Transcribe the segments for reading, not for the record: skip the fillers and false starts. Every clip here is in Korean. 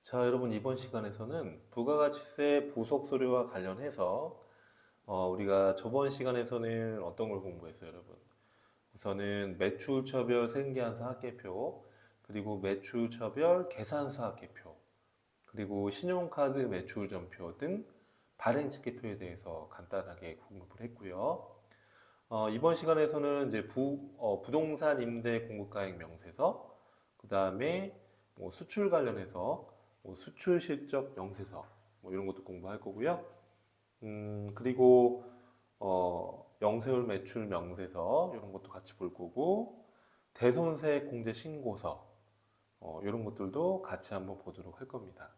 자, 여러분 이번 시간에서는 부가가치세 부속서류와 관련해서 우리가 저번 시간에서는 어떤 걸 공부했어요, 여러분? 우선은 매출처별 생계한사 합계표, 그리고 매출처별 계산서 합계표, 그리고 신용카드 매출전표 등 발행집계표에 대해서 간단하게 공부를 했고요. 이번 시간에서는 이제 부동산 임대 공급가액 명세서, 그 다음에 뭐 수출 관련해서 뭐 수출 실적 명세서 뭐 이런 것도 공부할 거고요. 그리고 영세율 매출 명세서 이런 것도 같이 볼 거고, 대손세 공제 신고서 이런 것들도 같이 한번 보도록 할 겁니다.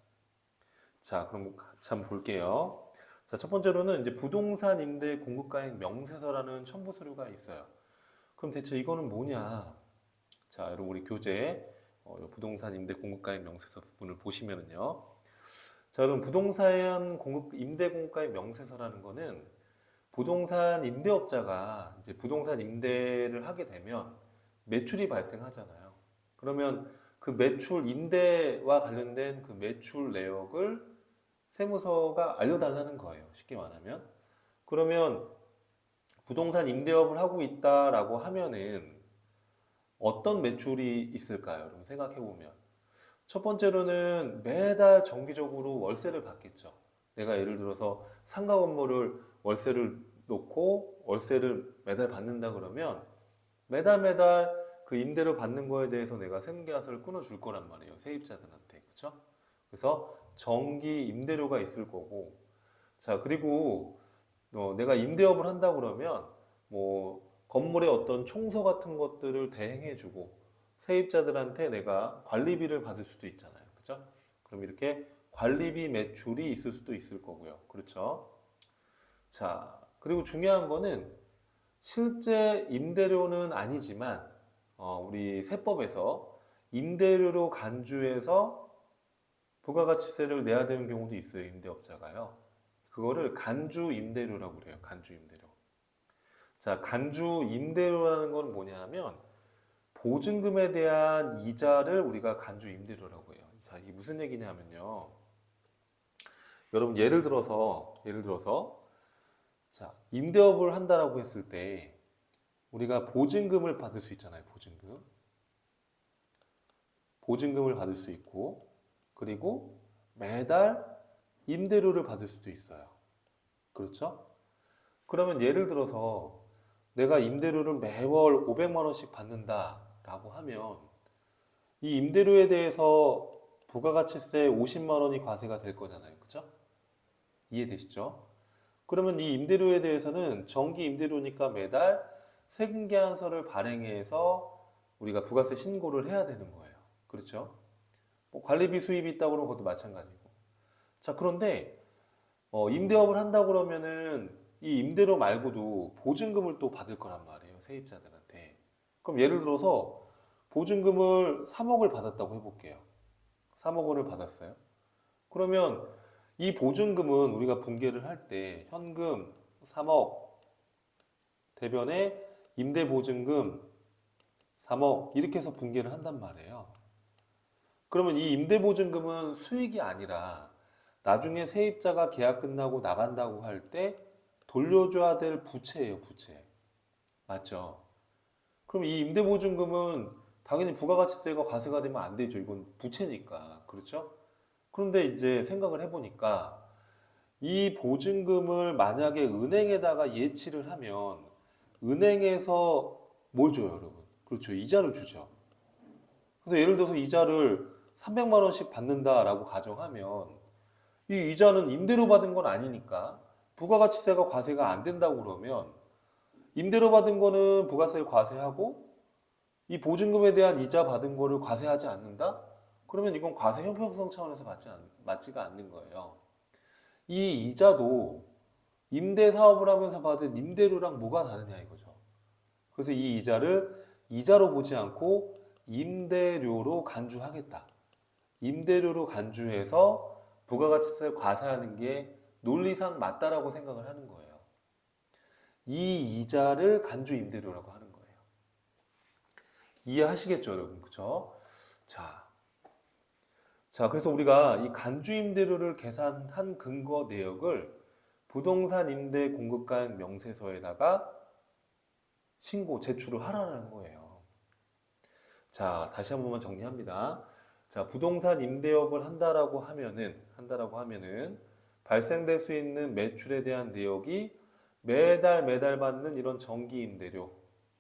자, 그럼 같이 한번 볼게요. 자, 첫 번째로는 이제 부동산 임대 공급가액 명세서라는 첨부 서류가 있어요. 그럼 대체 이거는 뭐냐? 자, 여러분 우리 교재 부동산 임대 공급가액 명세서 부분을 보시면은요. 자, 그럼 부동산 임대 공급가액 명세서라는 거는 부동산 임대업자가 이제 부동산 임대를 하게 되면 매출이 발생하잖아요. 그러면 그 매출 임대와 관련된 그 매출 내역을 세무서가 알려달라는 거예요. 쉽게 말하면. 그러면 부동산 임대업을 하고 있다라고 하면은 어떤 매출이 있을까요? 여러분 생각해 보면. 첫 번째로는 매달 정기적으로 월세를 받겠죠. 내가 예를 들어서 상가 건물을 월세를 놓고 월세를 매달 받는다 그러면 매달 매달 그 임대료 받는 거에 대해서 내가 생계화서를 끊어줄 거란 말이에요. 세입자들한테. 그렇죠? 그래서 정기 임대료가 있을 거고, 자, 그리고 내가 임대업을 한다 그러면 뭐 건물의 어떤 청소 같은 것들을 대행해주고 세입자들한테 내가 관리비를 받을 수도 있잖아요. 그죠? 그럼 이렇게 관리비 매출이 있을 수도 있을 거고요. 그렇죠? 자, 그리고 중요한 거는 실제 임대료는 아니지만 우리 세법에서 임대료로 간주해서 부가가치세를 내야 되는 경우도 있어요. 임대업자가요. 그거를 간주 임대료라고 그래요. 간주 임대료. 자, 간주 임대료라는 건 뭐냐면 보증금에 대한 이자를 우리가 간주 임대료라고 해요. 자, 이게 무슨 얘기냐면요. 여러분 예를 들어서 자, 임대업을 한다라고 했을 때 우리가 보증금을 받을 수 있잖아요. 보증금을 받을 수 있고, 그리고 매달 임대료를 받을 수도 있어요. 그렇죠? 그러면 예를 들어서 내가 임대료를 매월 500만 원씩 받는다라고 하면 이 임대료에 대해서 부가가치세 50만 원이 과세가 될 거잖아요. 그죠? 이해되시죠? 그러면 이 임대료에 대해서는 정기 임대료니까 매달 생계한서를 발행해서 우리가 부가세 신고를 해야 되는 거예요. 그렇죠? 뭐 관리비 수입이 있다고 그러면 그것도 마찬가지고. 자, 그런데 임대업을 한다 그러면은 이 임대료 말고도 보증금을 또 받을 거란 말이에요. 세입자들한테. 그럼 예를 들어서 보증금을 3억을 받았다고 해볼게요. 3억 원을 받았어요. 그러면 이 보증금은 우리가 분계를 할 때 현금 3억 대변에 임대보증금 3억 이렇게 해서 분계를 한단 말이에요. 그러면 이 임대보증금은 수익이 아니라 나중에 세입자가 계약 끝나고 나간다고 할 때 돌려줘야 될 부채예요, 부채. 맞죠? 그럼 이 임대보증금은 당연히 부가가치세가 과세가 되면 안 되죠. 이건 부채니까. 그렇죠? 그런데 이제 생각을 해보니까 이 보증금을 만약에 은행에다가 예치를 하면 은행에서 뭘 줘요, 여러분? 그렇죠. 이자를 주죠. 그래서 예를 들어서 이자를 300만 원씩 받는다라고 가정하면 이 이자는 임대료 받은 건 아니니까 부가가치세가 과세가 안 된다고 그러면 임대료 받은 거는 부가세를 과세하고 이 보증금에 대한 이자 받은 거를 과세하지 않는다? 그러면 이건 과세 형평성 차원에서 맞지가 않는 거예요. 이 이자도 임대 사업을 하면서 받은 임대료랑 뭐가 다르냐 이거죠. 그래서 이 이자를 이자로 보지 않고 임대료로 간주하겠다. 임대료로 간주해서 부가가치세를 과세하는 게 논리상 맞다라고 생각을 하는 거예요. 이 이자를 간주 임대료라고 하는 거예요. 이해하시겠죠, 여러분? 그쵸? 자, 자, 그래서 우리가 이 간주 임대료를 계산한 근거 내역을 부동산 임대 공급가액 명세서에다가 제출을 하라는 거예요. 자, 다시 한 번만 정리합니다. 자, 부동산 임대업을 한다라고 하면은 발생될 수 있는 매출에 대한 내역이 매달 받는 이런 정기 임대료,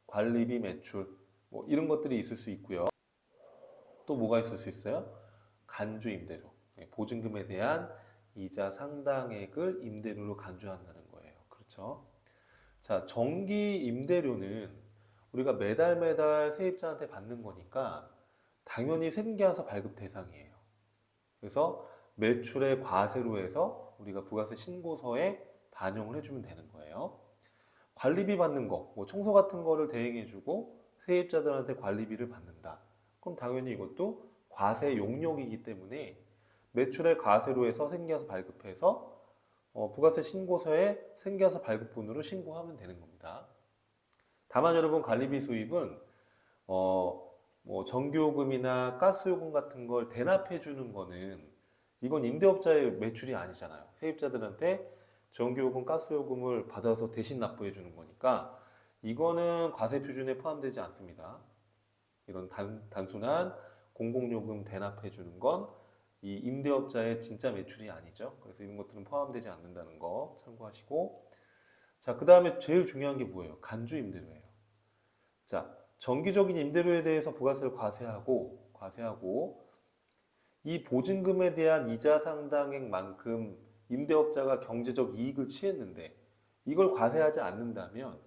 관리비 매출, 뭐 이런 것들이 있을 수 있고요. 또 뭐가 있을 수 있어요? 간주 임대료, 보증금에 대한 이자 상당액을 임대료로 간주한다는 거예요. 그렇죠? 자, 정기 임대료는 우리가 매달 세입자한테 받는 거니까 당연히 생계하서 발급 대상이에요. 그래서 매출의 과세로 해서 우리가 부가세 신고서에 반영을 해주면 되는 거예요. 관리비 받는 거, 뭐 청소 같은 거를 대행해주고 세입자들한테 관리비를 받는다. 그럼 당연히 이것도 과세 용역이기 때문에 매출의 과세로 해서 생계하서 발급해서 부가세 신고서에 생계하서 발급분으로 신고하면 되는 겁니다. 다만 여러분 관리비 수입은 뭐 전기요금이나 가스요금 같은 걸 대납해 주는 거는 이건 임대업자의 매출이 아니잖아요. 세입자들한테 전기요금, 가스요금을 받아서 대신 납부해 주는 거니까 이거는 과세 표준에 포함되지 않습니다. 이런 단순한 공공요금 대납해 주는 건 이 임대업자의 진짜 매출이 아니죠. 그래서 이런 것들은 포함되지 않는다는 거 참고하시고, 자, 그 다음에 제일 중요한 게 뭐예요? 간주 임대료예요. 자, 정기적인 임대료에 대해서 부가세를 과세하고 이 보증금에 대한 이자 상당액만큼 임대업자가 경제적 이익을 취했는데 이걸 과세하지 않는다면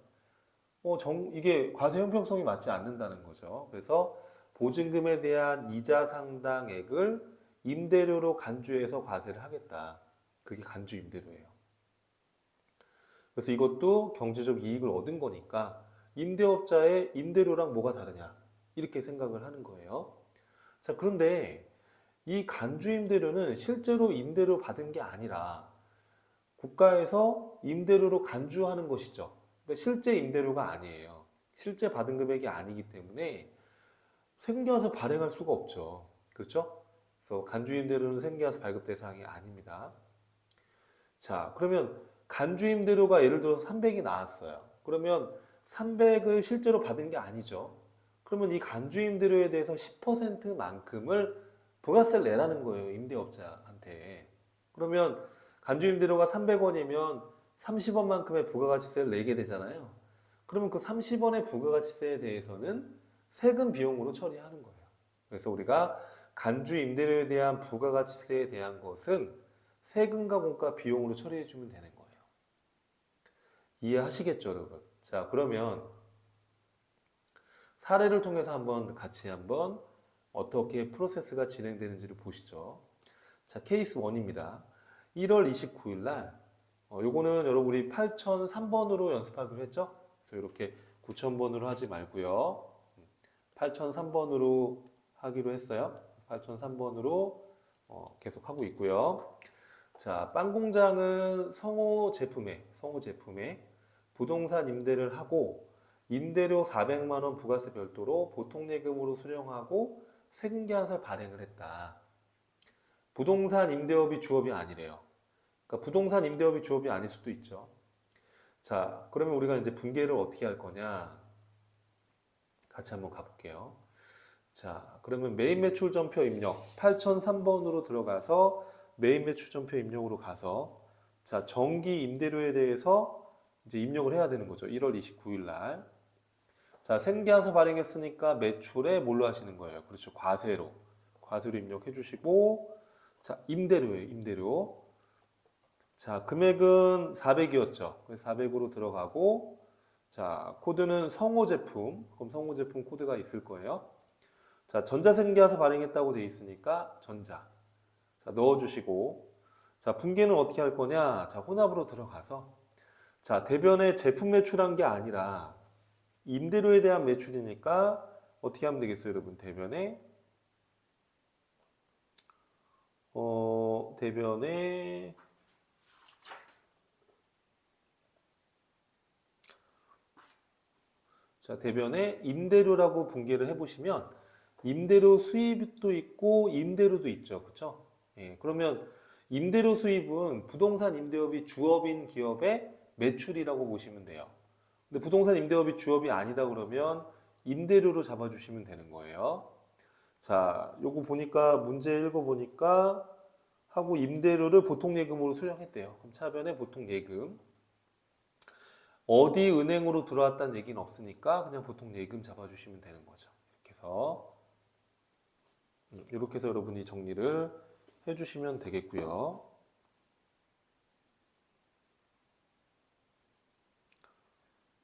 이게 과세 형평성이 맞지 않는다는 거죠. 그래서 보증금에 대한 이자 상당액을 임대료로 간주해서 과세를 하겠다. 그게 간주 임대료예요. 그래서 이것도 경제적 이익을 얻은 거니까 임대업자의 임대료랑 뭐가 다르냐 이렇게 생각을 하는 거예요. 자, 그런데 이 간주 임대료는 실제로 임대료 받은 게 아니라 국가에서 임대료로 간주하는 것이죠. 그러니까 실제 임대료가 아니에요. 실제 받은 금액이 아니기 때문에 생계와서 발행할 수가 없죠. 그렇죠? 그래서 간주 임대료는 생계와서 발급 대상이 아닙니다. 자, 그러면 간주 임대료가 예를 들어서 300이 나왔어요. 그러면 300을 실제로 받은 게 아니죠. 그러면 이 간주 임대료에 대해서 10%만큼을 부가세를 내라는 거예요, 임대업자한테. 그러면 간주 임대료가 300원이면 30원만큼의 부가가치세를 내게 되잖아요. 그러면 그 30원의 부가가치세에 대해서는 세금 비용으로 처리하는 거예요. 그래서 우리가 간주 임대료에 대한 부가가치세에 대한 것은 세금과 공과 비용으로 처리해 주면 되는 거예요. 이해하시겠죠, 여러분? 자, 그러면 사례를 통해서 한번 어떻게 프로세스가 진행되는지를 보시죠. 자, 케이스 1입니다. 1월 29일 날, 요거는 여러분 우리 8003번으로 연습하기로 했죠? 그래서 이렇게 9000번으로 하지 말고요. 8003번으로 하기로 했어요. 8003번으로 계속 하고 있고요. 자, 빵 공장은 성호 제품에 부동산 임대를 하고 임대료 400만 원 부가세 별도로 보통예금으로 수령하고 세금계산서 발행을 했다. 부동산 임대업이 주업이 아니래요. 그러니까 부동산 임대업이 주업이 아닐 수도 있죠. 자, 그러면 우리가 이제 분계를 어떻게 할 거냐? 같이 한번 가볼게요. 자, 그러면 메인 매출 전표 입력 8003번으로 들어가서 메인 매출 전표 입력으로 가서 자, 정기 임대료에 대해서 이제 입력을 해야 되는 거죠. 1월 29일 날. 자, 생계환서 발행했으니까 매출에 뭘로 하시는 거예요? 그렇죠. 과세로 입력해 주시고 자, 임대료예요. 임대료. 자, 금액은 400이었죠. 그래서 400으로 들어가고 자, 코드는 성호 제품. 그럼 성호 제품 코드가 있을 거예요. 자, 전자생계와서 발행했다고 돼 있으니까 전자. 자, 넣어주시고 자, 분계는 어떻게 할 거냐? 자, 혼합으로 들어가서 자, 대변에 제품 매출한 게 아니라 임대료에 대한 매출이니까 어떻게 하면 되겠어요, 여러분? 대변에 대변에 자, 대변에 임대료라고 분계를 해보시면 임대료 수입도 있고 임대료도 있죠. 그렇죠? 예, 그러면 임대료 수입은 부동산 임대업이 주업인 기업의 매출이라고 보시면 돼요. 근데 부동산 임대업이 주업이 아니다 그러면 임대료로 잡아주시면 되는 거예요. 자, 요거 보니까 문제 읽어보니까 하고 임대료를 보통예금으로 수령했대요. 그럼 차변에 보통예금. 어디 은행으로 들어왔다는 얘기는 없으니까 그냥 보통예금 잡아주시면 되는 거죠. 이렇게 해서 여러분이 정리를 해주시면 되겠고요.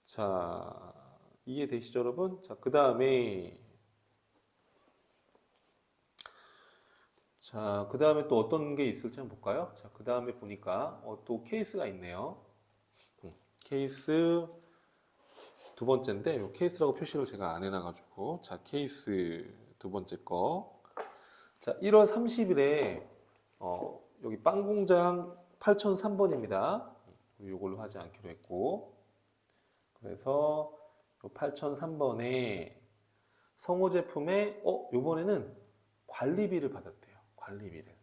자, 이해되시죠, 여러분? 자, 그 다음에 또 어떤 게 있을지 한번 볼까요? 자, 그 다음에 보니까 또 케이스가 있네요. 케이스 두 번째인데 이 케이스라고 표시를 제가 안 해놔가지고 자, 케이스 두 번째 거. 자, 1월 30일에 여기 빵공장 8003번입니다. 이걸로 하지 않기로 했고, 그래서 8003번에 성호 제품에 요번에는 관리비를 받았대요. 관리비를.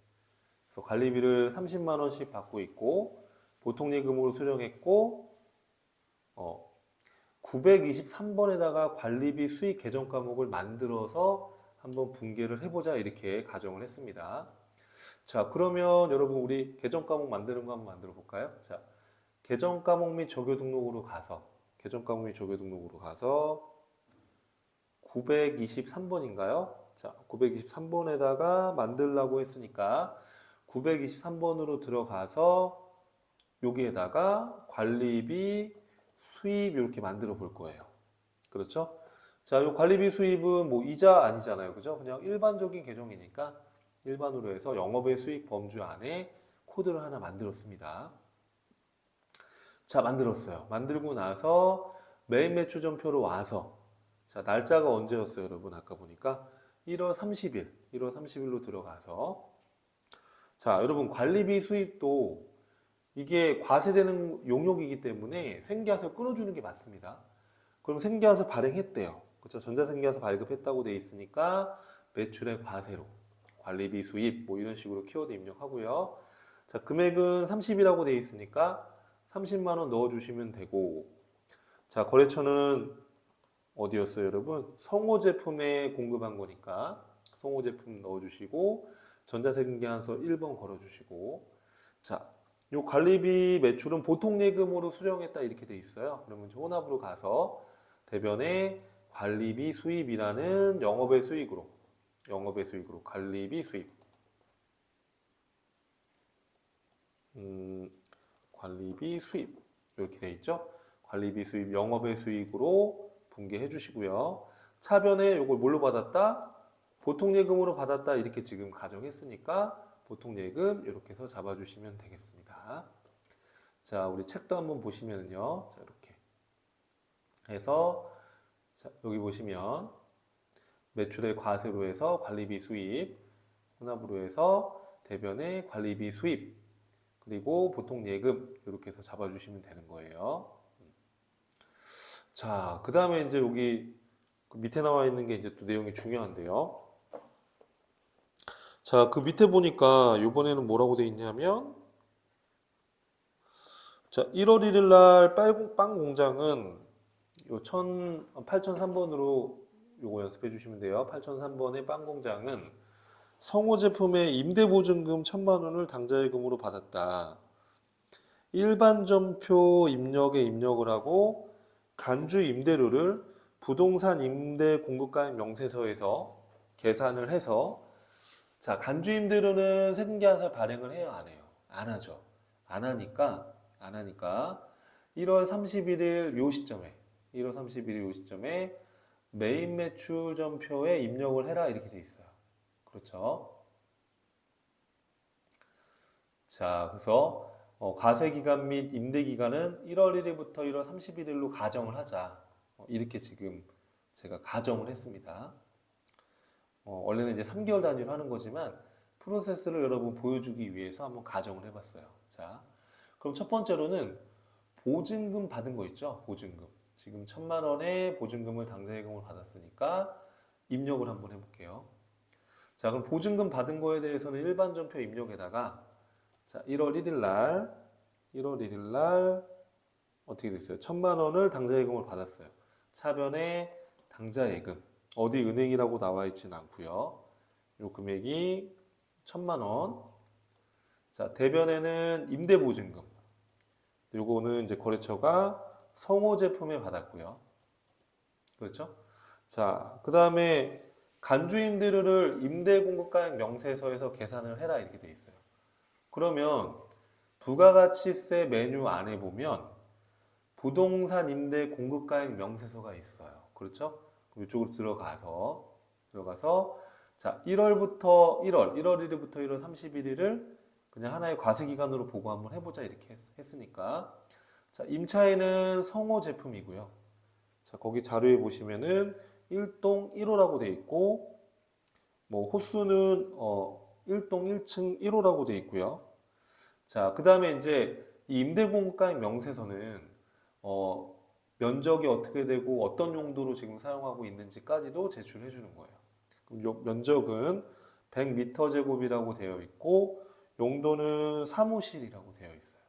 그래서 관리비를 30만 원씩 받고 있고 보통예금으로 수령했고 923번에다가 관리비 수익 계정 과목을 만들어서 한번 분개를 해보자 이렇게 가정을 했습니다. 자, 그러면 여러분 우리 계정 과목 만드는 거 한번 만들어 볼까요? 자, 계정 과목 및 조교 등록으로 가서 923번인가요? 자, 923번에다가 만들라고 했으니까 923번으로 들어가서 여기에다가 관리비 수입 이렇게 만들어 볼 거예요. 그렇죠? 자, 이 관리비 수입은 뭐 이자 아니잖아요. 그죠? 그냥 일반적인 계정이니까 일반으로 해서 영업의 수익 범주 안에 코드를 하나 만들었습니다. 자, 만들었어요. 만들고 나서 메인 매출점표로 와서 자, 날짜가 언제였어요, 여러분? 아까 보니까 1월 30일로 들어가서 자, 여러분 관리비 수입도 이게 과세되는 용역이기 때문에 생계화서 끊어주는 게 맞습니다. 그럼 생계화서 발행했대요. 그렇죠? 전자생계화서 발급했다고 돼 있으니까 매출의 과세로 관리비 수입 뭐 이런 식으로 키워드 입력하고요. 자, 금액은 30이라고 돼 있으니까 30만 원 넣어주시면 되고 자, 거래처는 어디였어요, 여러분? 성호 제품에 공급한 거니까 성호 제품 넣어주시고 전자생계화서 1번 걸어주시고 자, 요 관리비 매출은 보통예금으로 수령했다 이렇게 돼 있어요. 그러면 혼합으로 가서 대변에 관리비 수입이라는 영업의 수익으로 관리비 수입 관리비 수입 이렇게 돼 있죠. 관리비 수입 영업의 수익으로 분개해 주시고요. 차변에 요걸 뭘로 받았다? 보통예금으로 받았다 이렇게 지금 가정했으니까 보통예금 이렇게 해서 잡아주시면 되겠습니다. 자, 우리 책도 한번 보시면요. 자, 이렇게 해서 자, 여기 보시면 매출의 과세로 해서 관리비 수입, 혼합으로 해서 대변의 관리비 수입, 그리고 보통예금 이렇게 해서 잡아주시면 되는 거예요. 자, 그 다음에 이제 여기 밑에 나와 있는 게 이제 또 내용이 중요한데요. 자, 그 밑에 보니까 이번에는 뭐라고 돼 있냐면 자, 1월 1일 날 빵 공장은 요 8003번으로 요거 연습해 주시면 돼요. 8003번의 빵 공장은 성호 제품의 임대보증금 1000만 원을 당좌예금으로 받았다. 일반 점표 입력에 입력을 하고 간주 임대료를 부동산 임대 공급가액 명세서에서 계산을 해서 자, 간주 임대료는 생계화서 발행을 해요, 안 해요? 안 하죠. 안 하니까 1월 31일 요 시점에 1월 31일 요 시점에 메인 매출점표에 입력을 해라 이렇게 돼 있어요. 그렇죠? 자, 그래서 과세기간 및 임대기간은 1월 1일부터 1월 31일로 가정을 하자. 이렇게 지금 제가 가정을 했습니다. 원래는 이제 3개월 단위로 하는 거지만 프로세스를 여러분 보여주기 위해서 한번 가정을 해봤어요. 자, 그럼 첫 번째로는 보증금 받은 거 있죠? 보증금. 지금 1000만 원의 보증금을 당좌예금을 받았으니까 입력을 한번 해볼게요. 자, 그럼 보증금 받은 거에 대해서는 일반 전표 입력에다가 자, 1월 1일 날 어떻게 됐어요? 1,000만 원을 당좌 예금을 받았어요. 차변에 당좌 예금 어디 은행이라고 나와 있지는 않고요. 요 금액이 1,000만 원. 자, 대변에는 임대보증금. 요거는 이제 거래처가 성호 제품에 받았고요. 그렇죠? 자, 그 다음에 간주임대료를 임대공급가액 명세서에서 계산을 해라 이렇게 돼 있어요. 그러면 부가가치세 메뉴 안에 보면 부동산 임대 공급가액 명세서가 있어요. 그렇죠? 그럼 이쪽으로 들어가서 자, 1월부터 1월 1일부터 1월 31일을 그냥 하나의 과세기간으로 보고 한번 해보자 이렇게 했으니까 자, 임차인은 성호 제품이고요. 자, 거기 자료에 보시면은 1동 1호라고 돼 있고 뭐 호수는 1동 1층 1호라고 돼 있고요. 자, 그 다음에 이제 이 임대공급가액 명세서는 면적이 어떻게 되고 어떤 용도로 지금 사용하고 있는지까지도 제출해 주는 거예요. 그럼 요 면적은 100m 제곱이라고 되어 있고 용도는 사무실이라고 되어 있어요.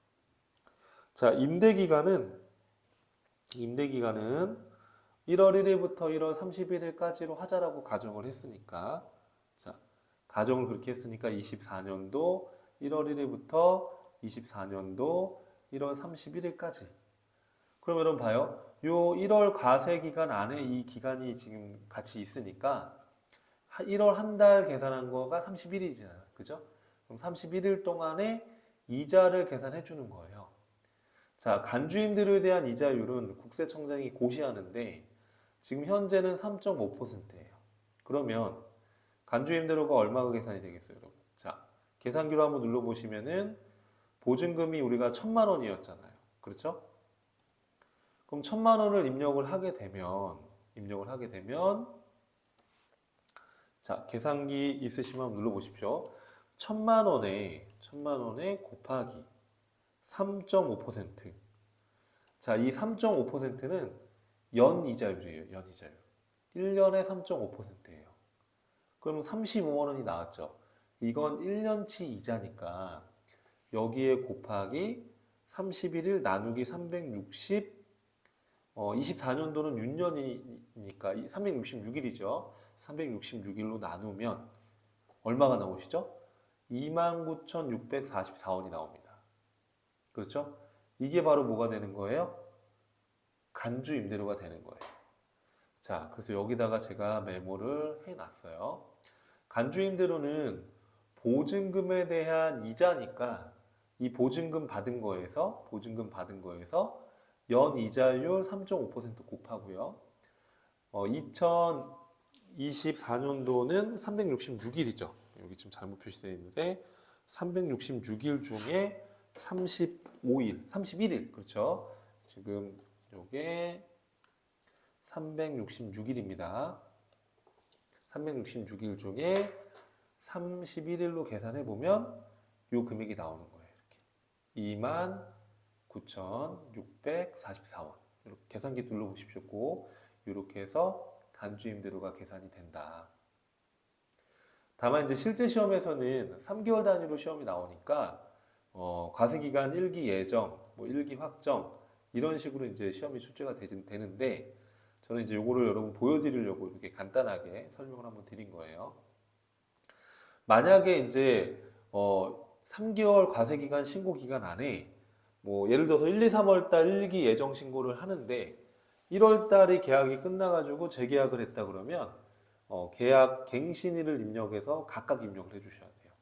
자, 임대기간은 1월 1일부터 1월 31일까지로 하자라고 가정을 했으니까 자, 가정을 그렇게 했으니까 24년도 1월 1일부터 24년도 1월 31일까지. 그럼 여러분 봐요. 요 1월 과세 기간 안에 이 기간이 지금 같이 있으니까 1월 한 달 계산한 거가 31일이잖아요. 그죠? 그럼 31일 동안에 이자를 계산해 주는 거예요. 자, 간주임대료에 대한 이자율은 국세청장이 고시하는데 지금 현재는 3.5%예요. 그러면 간주임대료가 얼마가 계산이 되겠어요, 여러분? 자, 계산기로 한번 눌러보시면은 보증금이 우리가 1,000만 원이었잖아요. 그렇죠? 그럼 1,000만 원을 입력을 하게 되면 자, 계산기 있으시면 한번 눌러보십시오. 1,000만 원에 곱하기 3.5%. 자, 이 3.5%는 연이자율이에요. 연이자율. 1년에 3.5%예요. 그러면 35만 원이 나왔죠. 이건 1년치 이자니까 여기에 곱하기 31일 나누기 360 24년도는 6년이니까 366일이죠. 366일로 나누면 얼마가 나오시죠? 29,644원이 나옵니다. 그렇죠? 이게 바로 뭐가 되는 거예요? 간주 임대료가 되는 거예요. 자, 그래서 여기다가 제가 메모를 해놨어요. 간주 임대료는 보증금에 대한 이자니까 이 보증금 받은 거에서 연이자율 3.5% 곱하고요. 2024년도는 366일이죠. 여기 지금 잘못 표시되어 있는데 366일 중에 31일, 그렇죠? 지금 요게 366일입니다. 366일 중에 31일로 계산해 보면 요 금액이 나오는 거예요. 이렇게 29,644원. 이렇게 계산기 눌러보십시오. 꼭 이렇게 해서 간주임대료가 계산이 된다. 다만 이제 실제 시험에서는 3개월 단위로 시험이 나오니까 과세기간 1기 예정, 뭐 1기 확정 이런 식으로 이제 시험이 출제가 되는데 저는 이제 요거를 여러분 보여드리려고 이렇게 간단하게 설명을 한번 드린 거예요. 만약에 이제 3개월 과세기간 신고기간 안에 뭐 예를 들어서 1, 2, 3월 달 1기 예정 신고를 하는데 1월 달에 계약이 끝나가지고 재계약을 했다 그러면 계약 갱신일을 입력해서 각각 입력을 해주셔야 돼요.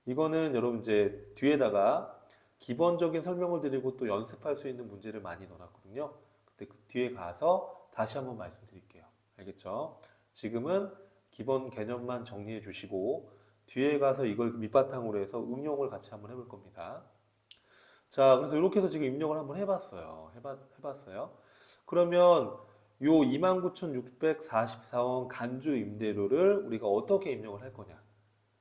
이거는 여러분 이제 뒤에다가 기본적인 설명을 드리고 또 연습할 수 있는 문제를 많이 넣어놨거든요. 그때 그 뒤에 가서 다시 한번 말씀드릴게요. 알겠죠? 지금은 기본 개념만 정리해 주시고 뒤에 가서 이걸 밑바탕으로 해서 응용을 같이 한번 해볼 겁니다. 자, 그래서 이렇게 해서 지금 입력을 한번 해봤어요. 그러면 요 29,644원 간주 임대료를 우리가 어떻게 입력을 할 거냐?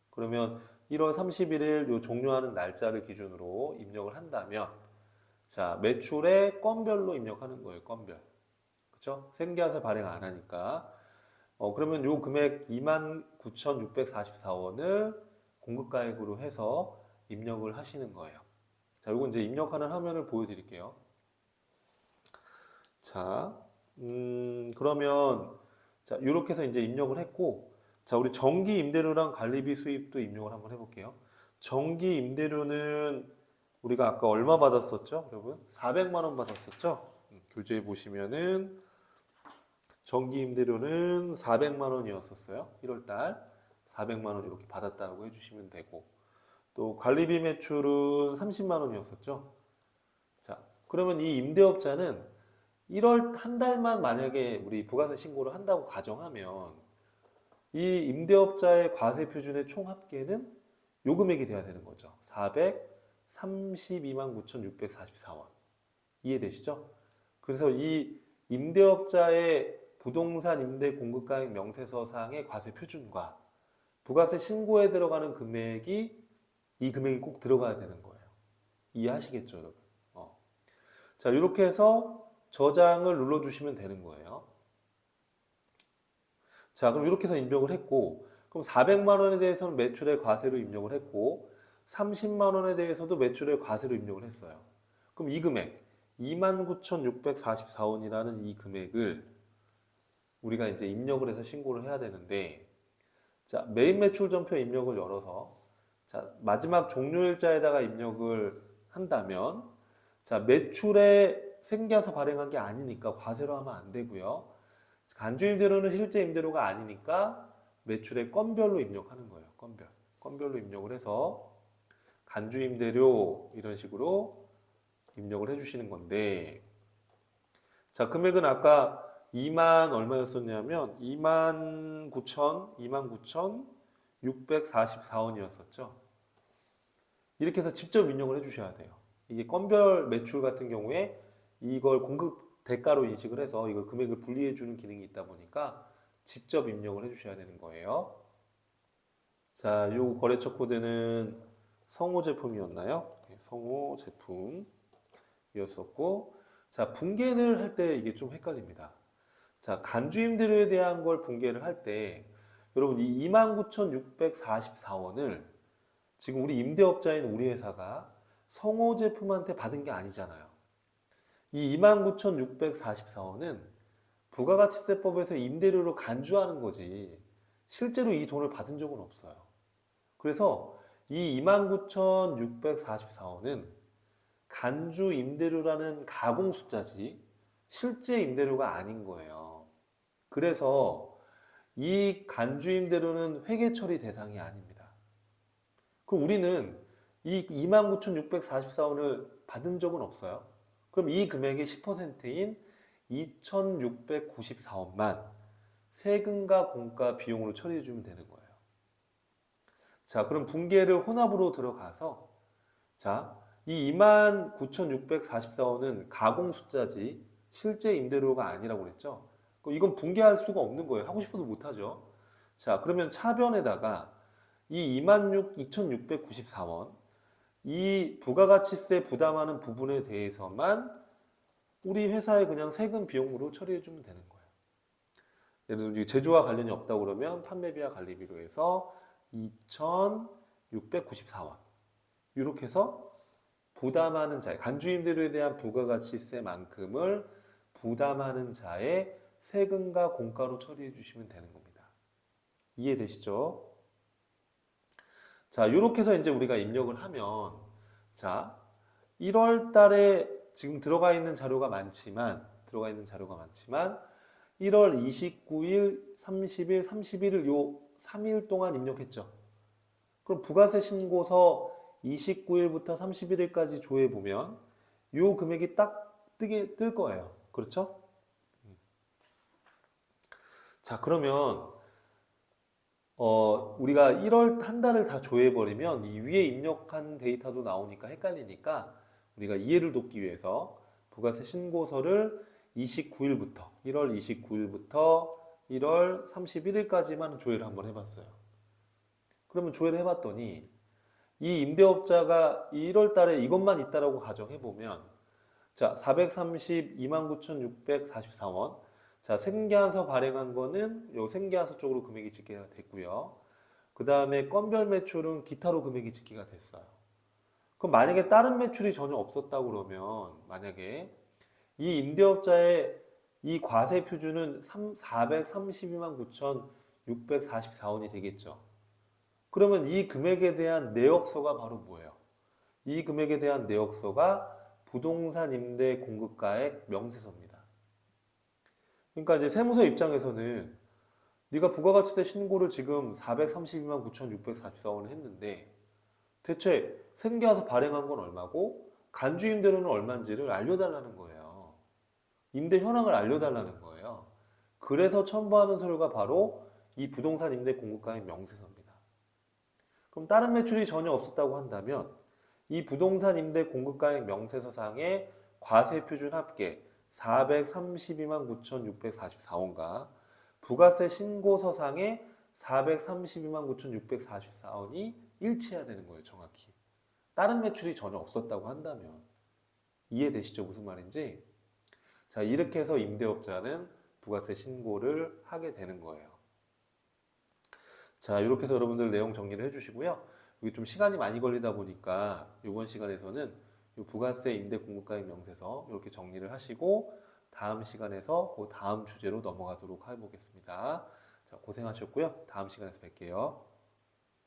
그러면 1월 31일 요 종료하는 날짜를 기준으로 입력을 한다면 자, 매출의 건별로 입력하는 거예요. 건별. 그렇죠? 생계화세 발행 안 하니까 그러면 요 금액 29,644원을 공급가액으로 해서 입력을 하시는 거예요. 자, 요거 이제 입력하는 화면을 보여드릴게요. 자, 그러면, 자, 요렇게 해서 이제 입력을 했고, 자, 우리 정기 임대료랑 관리비 수입도 입력을 한번 해볼게요. 정기 임대료는 우리가 아까 얼마 받았었죠? 여러분? 400만 원 받았었죠? 교재에 보시면은 정기 임대료는 400만 원이었었어요. 1월 달 400만 원 이렇게 받았다고 해주시면 되고, 또 관리비 매출은 30만 원이었었죠. 자, 그러면 이 임대업자는 1월 한 달만 만약에 우리 부가세 신고를 한다고 가정하면 이 임대업자의 과세 표준의 총 합계는 요 금액이 돼야 되는 거죠. 432만 9,644원. 이해되시죠? 그래서 이 임대업자의 부동산 임대 공급가액 명세서상의 과세 표준과 부가세 신고에 들어가는 금액이 이 금액이 꼭 들어가야 되는 거예요. 이해하시겠죠, 여러분? 자, 이렇게 해서 저장을 눌러주시면 되는 거예요. 자, 그럼 이렇게 해서 입력을 했고, 그럼 400만 원에 대해서는 매출의 과세로 입력을 했고, 30만 원에 대해서도 매출의 과세로 입력을 했어요. 그럼 이 금액, 29,644원이라는 이 금액을 우리가 이제 입력을 해서 신고를 해야 되는데, 자, 매입 매출 전표 입력을 열어서, 자, 마지막 종료일자에다가 입력을 한다면, 자, 매출에 생겨서 발행한 게 아니니까 과세로 하면 안 되고요. 간주 임대료는 실제 임대료가 아니니까 매출의 건별로 입력하는 거예요. 건별로 입력을 해서 간주 임대료 이런 식으로 입력을 해주시는 건데, 자, 금액은 아까 2만 얼마였었냐면 29,644원이었었죠. 이렇게 해서 직접 입력을 해주셔야 돼요. 이게 건별 매출 같은 경우에 이걸 공급 대가로 인식을 해서 이걸 금액을 분리해 주는 기능이 있다 보니까 직접 입력을 해주셔야 되는 거예요. 자, 요 거래처 코드는 성호 제품이었나요? 네, 성호 제품이었었고, 자, 분계를 할 때 이게 좀 헷갈립니다. 자, 간주임대료에 대한 걸 분계를 할 때 여러분 이 29,644원을 지금 우리 임대업자인 우리 회사가 성호 제품한테 받은 게 아니잖아요. 이 29,644원은 부가가치세법에서 임대료로 간주하는 거지 실제로 이 돈을 받은 적은 없어요. 그래서 이 29,644원은 간주 임대료라는 가공 숫자지 실제 임대료가 아닌 거예요. 그래서 이 간주 임대료는 회계 처리 대상이 아닙니다. 그럼 우리는 이 29,644원을 받은 적은 없어요. 그럼 이 금액의 10%인 2,694원만 세금과 공과 비용으로 처리해 주면 되는 거예요. 자, 그럼 분계를 혼합으로 들어가서, 자, 이 29,644원은 가공 숫자지 실제 임대료가 아니라고 그랬죠. 그럼 이건 분계할 수가 없는 거예요. 하고 싶어도 못하죠. 자, 그러면 차변에다가 이 22,694원 이 부가가치세 부담하는 부분에 대해서만 우리 회사에 그냥 세금 비용으로 처리해 주면 되는 거예요. 예를 들어 제조와 관련이 없다고 그러면 판매비와 관리비로 해서 2,694원 이렇게 해서 부담하는 자의 간주임대료에 대한 부가가치세만큼을 부담하는 자의 세금과 공가로 처리해 주시면 되는 겁니다. 이해되시죠? 자, 이렇게 해서 이제 우리가 입력을 하면, 자, 1월 달에 지금 들어가 있는 자료가 많지만 1월 29일, 30일, 31일 요 3일 동안 입력했죠. 그럼 부가세 신고서 29일부터 31일까지 조회해 보면 요 금액이 딱 뜰 거예요. 그렇죠? 자, 그러면 우리가 1월 한 달을 다 조회해버리면 이 위에 입력한 데이터도 나오니까 헷갈리니까 우리가 이해를 돕기 위해서 부가세 신고서를 29일부터 1월 29일부터 1월 31일까지만 조회를 한번 해봤어요. 그러면 조회를 해봤더니 이 임대업자가 1월 달에 이것만 있다라고 가정해보면 자, 432만 9,644원 자, 생계환서 발행한 거는 요 생계환서 쪽으로 금액이 집계가 됐고요. 그 다음에 건별 매출은 기타로 금액이 집계가 됐어요. 그럼 만약에 다른 매출이 전혀 없었다고 그러면 만약에 이 임대업자의 이 과세 표준은 432만 9,644원이 되겠죠. 그러면 이 금액에 대한 내역서가 바로 뭐예요? 이 금액에 대한 내역서가 부동산 임대 공급가액 명세서입니다. 그러니까 이제 세무서 입장에서는 네가 부가가치세 신고를 지금 432만 9,644원을 했는데 대체 생계와서 발행한 건 얼마고 간주 임대료는 얼마인지를 알려달라는 거예요. 임대 현황을 알려달라는 거예요. 그래서 첨부하는 서류가 바로 이 부동산 임대 공급가액 명세서입니다. 그럼 다른 매출이 전혀 없었다고 한다면 이 부동산 임대 공급가액 명세서상의 과세 표준 합계 432만 9,644원과 부가세 신고서상의 432만 9,644원이 일치해야 되는 거예요, 정확히. 다른 매출이 전혀 없었다고 한다면. 이해되시죠? 무슨 말인지? 자, 이렇게 해서 임대업자는 부가세 신고를 하게 되는 거예요. 자, 이렇게 해서 여러분들 내용 정리를 해주시고요. 여기 좀 시간이 많이 걸리다 보니까 이번 시간에서는 이 부가세 임대 공급가액 명세서 이렇게 정리를 하시고 다음 시간에서 그 다음 주제로 넘어가도록 해보겠습니다. 자, 고생하셨고요. 다음 시간에서 뵐게요.